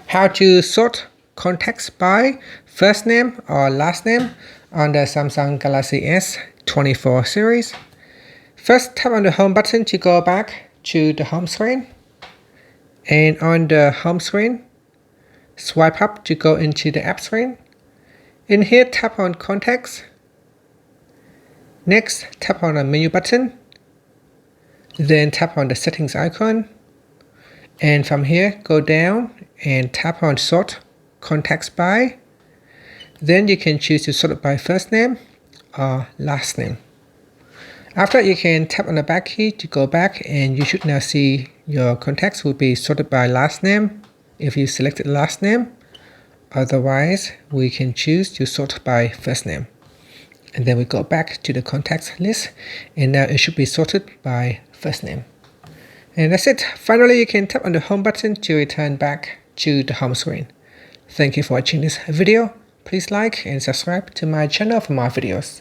How to sort contacts by first name or last name on the Samsung Galaxy S24 series. First, tap on the home button to go back to the home screen. And on the home screen, swipe up to go into the app screen. In here, tap on contacts. Next, tap on the menu button. Then tap on the settings icon. And from here, go down and tap on sort contacts by. Then you can choose to sort it by first name or last name. After you can tap on the back key to go back, and you should now see your contacts will be sorted by last name if you selected last name. Otherwise, we can choose to sort by first name. And then we go back to the contacts list, and now it should be sorted by first name. And that's it. Finally, you can tap on the home button to return back to the home screen. Thank you for watching this video. Please like and subscribe to my channel for more videos.